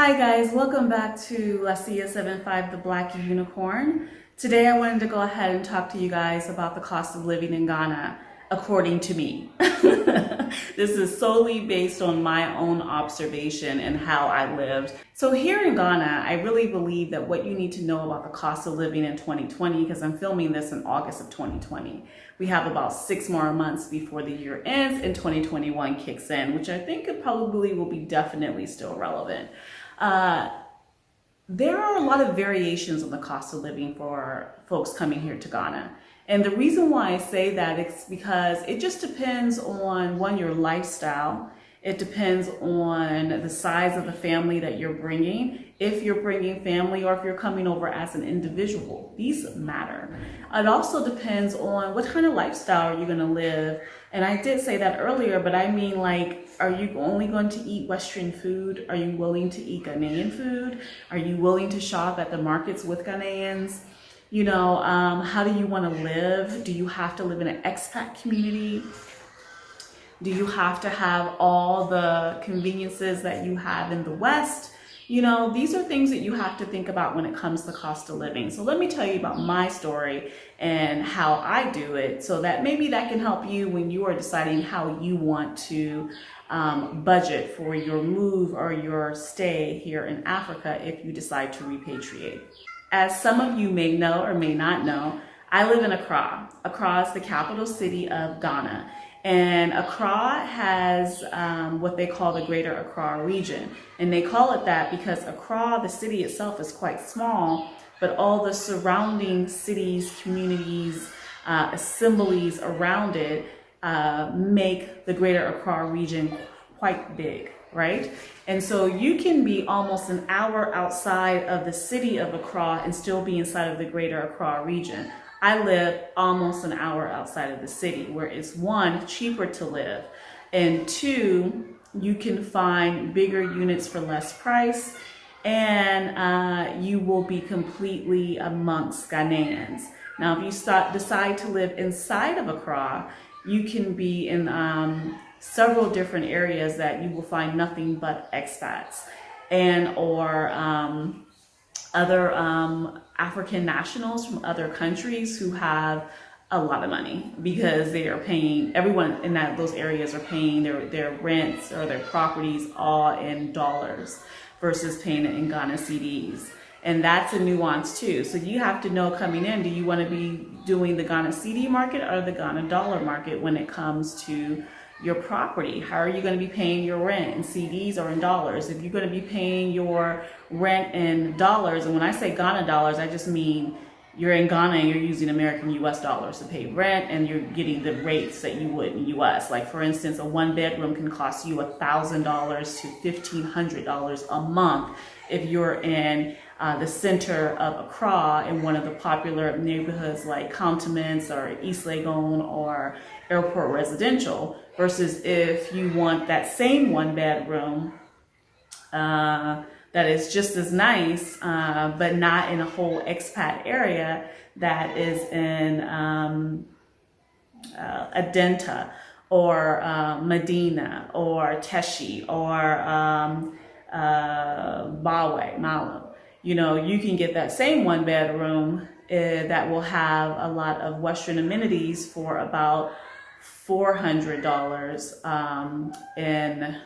Hi guys, welcome back to LaCia75, the Black Unicorn. Today I wanted to go ahead and talk to you guys about the cost of living in Ghana, according to me. This is solely based on my own observation and how I lived. So here in Ghana, I really believe that what you need to know about the cost of living in 2020, because I'm filming this in August of 2020, we have about 6 more months before the year ends and 2021 kicks in, which I think it probably will be definitely still relevant. There are a lot of variations on the cost of living for folks coming here to Ghana. And the reason why I say that is because it just depends on, one, your lifestyle. It depends on the size of the family that you're bringing. If you're bringing family or if you're coming over as an individual, these matter. It also depends on what kind of lifestyle you're going to live. And I did say that earlier, but I mean, like, are you only going to eat Western food? Are you willing to eat Ghanaian food? Are you willing to shop at the markets with Ghanaians? You know, how do you want to live? Do you have to live in an expat community? Do you have to have all the conveniences that you have in the West? You know, these are things that you have to think about when it comes to cost of living. So let me tell you about my story and how I do it, so that maybe that can help you when you are deciding how you want to budget for your move or your stay here in Africa if you decide to repatriate. As some of you may know or may not know, I live in Accra. Accra is the capital city of Ghana. And Accra has what they call the Greater Accra region. And they call it that because Accra, the city itself, is quite small, but all the surrounding cities, communities, assemblies around it make the Greater Accra region quite big, right? And so you can be almost an hour outside of the city of Accra and still be inside of the Greater Accra region. I live almost an hour outside of the city, where it's, one, cheaper to live, and two, you can find bigger units for less price, and you will be completely amongst Ghanaians. Now, if you decide to live inside of Accra, you can be in several different areas that you will find nothing but expats and or other African nationals from other countries who have a lot of money, because they are paying, everyone in those areas are paying their rents or their properties all in dollars versus paying it in Ghana cedis. And that's a nuance too. So you have to know coming in, do you want to be doing the Ghana cedi market or the Ghana dollar market when it comes to your property? How are you going to be paying your rent in cedis or in dollars? If you're going to be paying your rent in dollars, and when I say Ghana dollars, I just mean you're in Ghana and you're using American US dollars to pay rent, and you're getting the rates that you would in US. Like, for instance, a 1-bedroom can cost you $1,000 to $1,500 a month if you're in the center of Accra in one of the popular neighborhoods like Cantonments or East Legon or Airport Residential, versus if you want that same 1-bedroom that is just as nice, but not in a whole expat area, that is in Adenta or Medina or Teshi or Bawe, Malam. You know, you can get that same 1-bedroom that will have a lot of Western amenities for about $400 in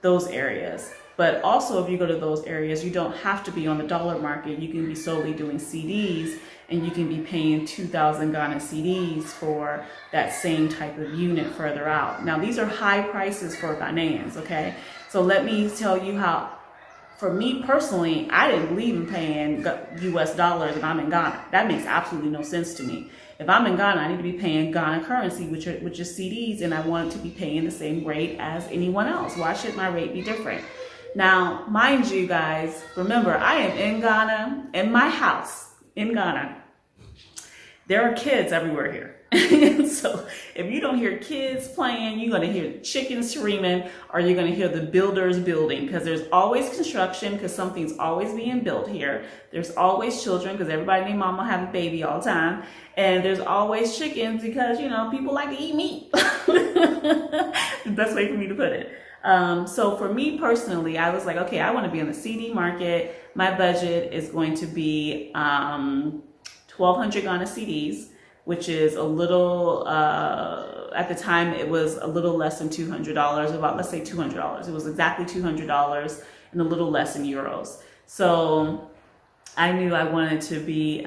those areas. But also, if you go to those areas, you don't have to be on the dollar market. You can be solely doing CDs, and you can be paying 2,000 Ghana cedis for that same type of unit further out. Now, these are high prices for Ghanaians, okay? So let me tell you how, for me personally, I didn't believe in paying US dollars and I'm in Ghana. That makes absolutely no sense to me. If I'm in Ghana, I need to be paying Ghana currency, which is CDs, and I want to be paying the same rate as anyone else. Why should my rate be different? Now, mind you guys, remember, I am in Ghana, in my house, in Ghana. There are kids everywhere here. So if you don't hear kids playing, you're going to hear chickens screaming, or you're going to hear the builders building, because there's always construction, because something's always being built here. There's always children, because everybody named mama have a baby all the time. And there's always chickens, because, you know, people like to eat meat. The best way for me to put it. So for me personally, I was like, okay, I want to be in the CD market. My budget is going to be 1,200 Ghana cedis, which is a little, at the time it was a little less than $200, about, let's say $200. It was exactly $200 and a little less in euros. So I knew I wanted to be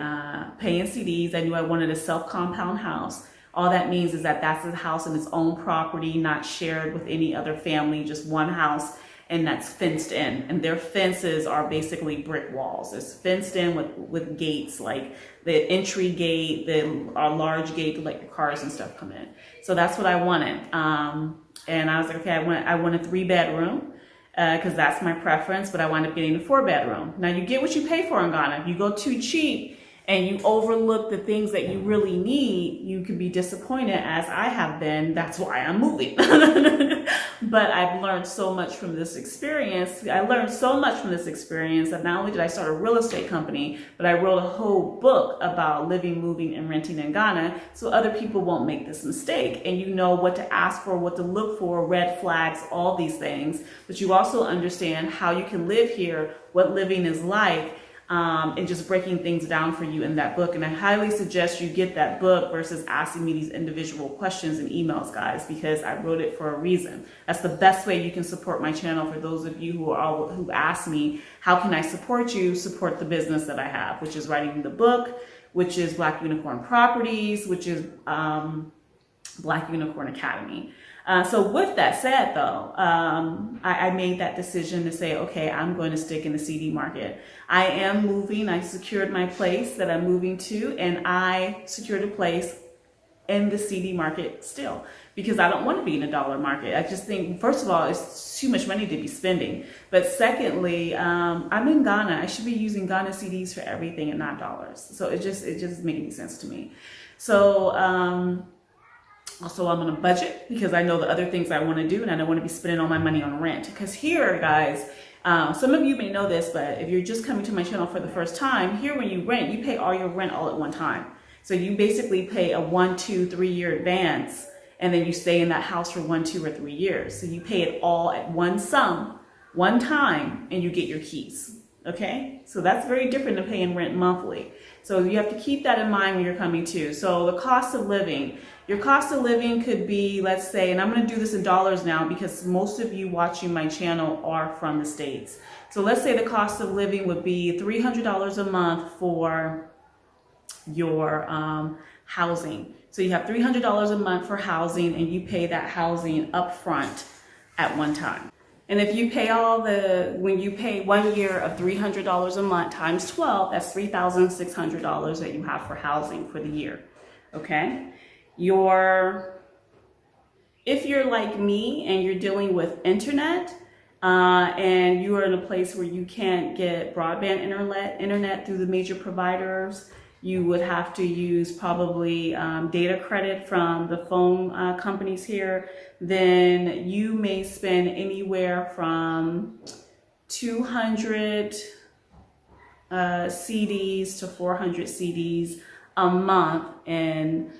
paying CDs. I knew I wanted a self-compound house. All that means is that that's a house in its own property, not shared with any other family, just one house, and that's fenced in. And their fences are basically brick walls. It's fenced in with gates, like the entry gate, our large gate to let your cars and stuff come in. So that's what I wanted. And I was like, okay, I want a 3-bedroom. Because that's my preference, but I wound up getting a 4-bedroom. Now you get what you pay for in Ghana. If you go too cheap and you overlook the things that you really need, you can be disappointed, as I have been. That's why I'm moving. But I've learned so much from this experience. I learned so much from this experience that not only did I start a real estate company, but I wrote a whole book about living, moving, and renting in Ghana, so other people won't make this mistake. And you know what to ask for, what to look for, red flags, all these things. But you also understand how you can live here, what living is like, and just breaking things down for you in that book. And I highly suggest you get that book versus asking me these individual questions and emails, guys, because I wrote it for a reason. That's the best way you can support my channel. For those of you who ask me, how can I support you? Support the business that I have, which is writing the book, which is Black Unicorn Properties, which is Black Unicorn Academy. So with that said, though, I made that decision to say, okay, I'm going to stick in the CD market. I am moving. I secured my place that I'm moving to, and I secured a place in the CD market still, because I don't want to be in a dollar market. I just think, first of all, it's too much money to be spending. But secondly, I'm in Ghana. I should be using Ghana CDs for everything and not dollars. So it just doesn't make any sense to me. So, also, I'm on a budget because I know the other things I want to do, and I don't want to be spending all my money on rent. Because here, guys, some of you may know this, but if you're just coming to my channel for the first time, here when you rent, you pay all your rent all at one time. So you basically pay a 1, 2, 3 year advance, and then you stay in that house for 1, 2, or 3 years. So you pay it all at one sum, one time, and you get your keys. Okay, so that's very different than paying rent monthly. So you have to keep that in mind when you're coming to. So the cost of living, your cost of living could be, let's say, and I'm going to do this in dollars now because most of you watching my channel are from the States. So let's say the cost of living would be $300 a month for your housing. So you have $300 a month for housing, and you pay that housing up front at one time. And if you pay when you pay 1 year of $300 a month times 12, that's $3,600 that you have for housing for the year. Okay? If you're like me and you're dealing with internet, and you are in a place where you can't get broadband internet through the major providers, you would have to use probably data credit from the phone companies here. Then you may spend anywhere from 200 CDs to 400 CDs a month in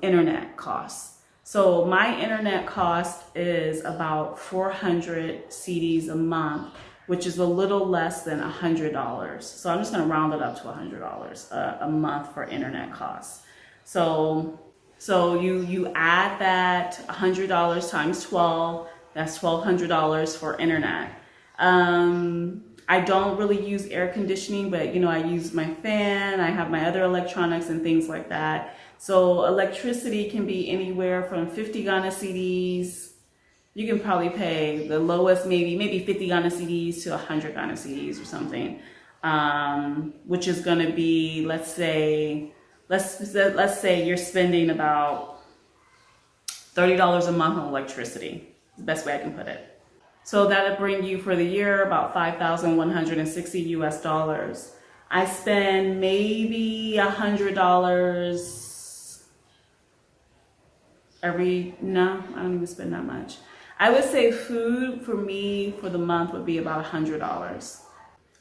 internet costs. So my internet cost is about 400 CDs a month, which is a little less than $100. So I'm just going to round it up to $100 a month for internet costs. So you add that $100 times 12, that's $1,200 for internet. I don't really use air conditioning, but I use my fan, I have my other electronics and things like that. So electricity can be anywhere from 50 Ghana cedis. You can probably pay the lowest, maybe 50 Ghana cedis to 100 Ghana cedis or something, which is going to be, let's say you're spending about $30 a month on electricity. The best way I can put it. So that'll bring you for the year about $5,160 US. I spend maybe $100 no, I don't even spend that much. I would say food for me for the month would be about $100.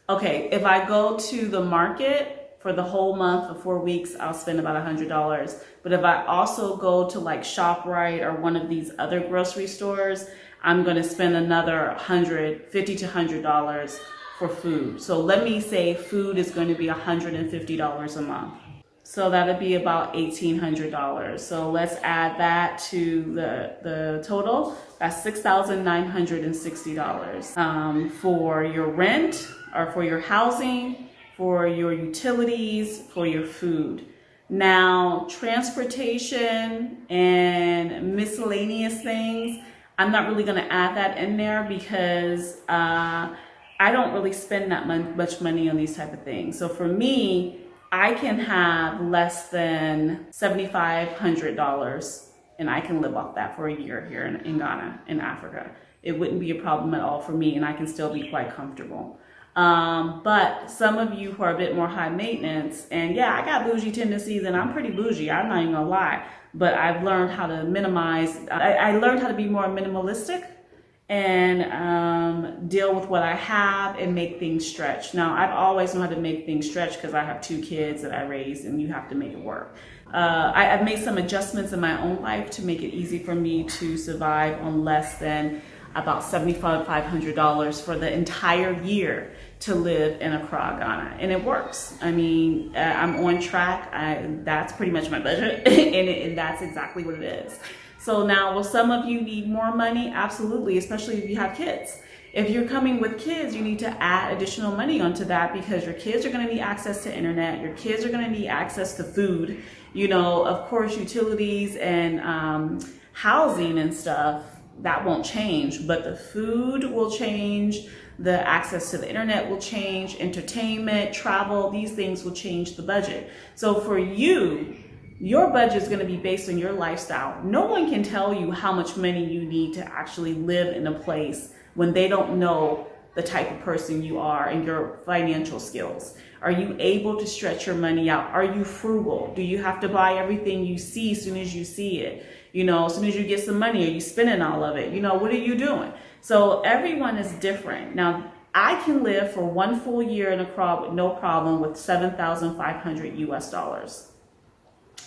Okay, if I go to the market for the whole month for 4 weeks, I'll spend about $100. But if I also go to like ShopRite or one of these other grocery stores, I'm going to spend another $50 to $100 for food. So let me say food is going to be $150 a month. So that'd be about $1,800. So let's add that to the total. That's $6,960 for your rent or for your housing, for your utilities, for your food. Now, transportation and miscellaneous things, I'm not really going to add that in there because I don't really spend that much money on these type of things. So for me, I can have less than $7,500 and I can live off that for a year here in Ghana, in Africa. It wouldn't be a problem at all for me and I can still be quite comfortable. But some of you who are a bit more high maintenance, and yeah, I got bougie tendencies and I'm pretty bougie, I'm not even gonna lie, but I've learned how to minimize, I learned how to be more minimalistic and deal with what I have and make things stretch. Now, I've always known how to make things stretch because I have 2 kids that I raised and you have to make it work. I've made some adjustments in my own life to make it easy for me to survive on less than about $7,500 for the entire year to live in Accra, Ghana. And it works. I mean, I'm on track. That's pretty much my budget and that's exactly what it is. So now, will some of you need more money? Absolutely, especially if you have kids. If you're coming with kids, you need to add additional money onto that because your kids are going to need access to internet. Your kids are going to need access to food. You know, of course, utilities and housing and stuff, that won't change, but the food will change. The access to the internet will change, entertainment, travel, these things will change the budget. So for you, your budget is going to be based on your lifestyle. No one can tell you how much money you need to actually live in a place when they don't know the type of person you are and your financial skills. Are you able to stretch your money out? Are you frugal? Do you have to buy everything you see as soon as you see it? You know, as soon as you get some money, are you spending all of it? You know, what are you doing? So everyone is different. Now, I can live for 1 full year in Accra with no problem with $7,500 US.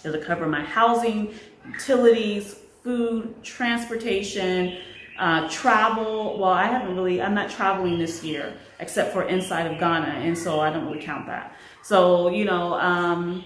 It'll cover my housing, utilities, food, transportation, travel. Well, I'm not traveling this year except for inside of Ghana, and so I don't really count that. So, you know,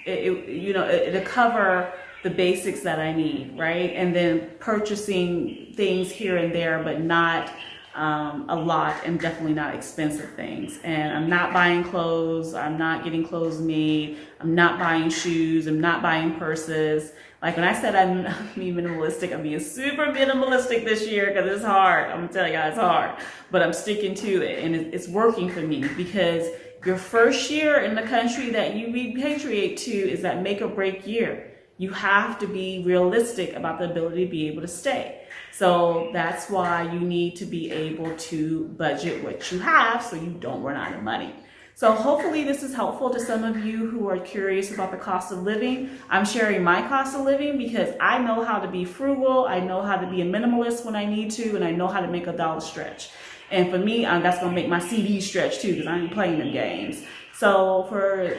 it'll cover the basics that I need, right? And then purchasing things here and there, but not a lot, and definitely not expensive things. And I'm not buying clothes. I'm not getting clothes made. I'm not buying shoes. I'm not buying purses. Like when I said I'm being minimalistic, I'm being super minimalistic this year because it's hard. I'm gonna tell you guys it's hard, but I'm sticking to it and it's working for me because your first year in the country that you repatriate to is that make or break year. You have to be realistic about the ability to be able to stay. So that's why you need to be able to budget what you have so you don't run out of money. So hopefully this is helpful to some of you who are curious about the cost of living. I'm sharing my cost of living because I know how to be frugal. I know how to be a minimalist when I need to, and I know how to make a dollar stretch. And for me, that's gonna make my CD stretch too because I ain't playing them games. So for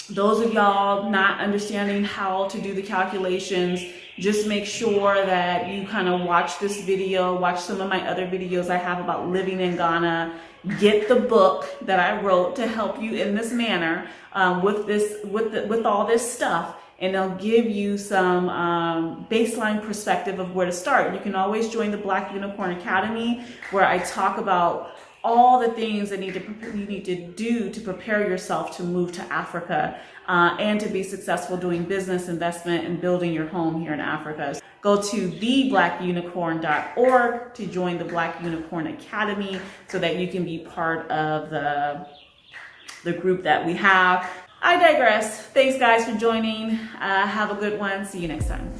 those of y'all not understanding how to do the calculations, just make sure that you kind of watch this video, watch some of my other videos I have about living in Ghana, get the book that I wrote to help you in this manner with all this stuff, and they'll give you some baseline perspective of where to start. You can always join the Black Unicorn Academy where I talk about all the things that you need to do to prepare yourself to move to Africa and to be successful doing business, investment, and building your home here in Africa. Go to theblackunicorn.org to join the Black Unicorn Academy so that you can be part of the group that we have. I digress. Thanks guys for joining. Have a good one. See you next time.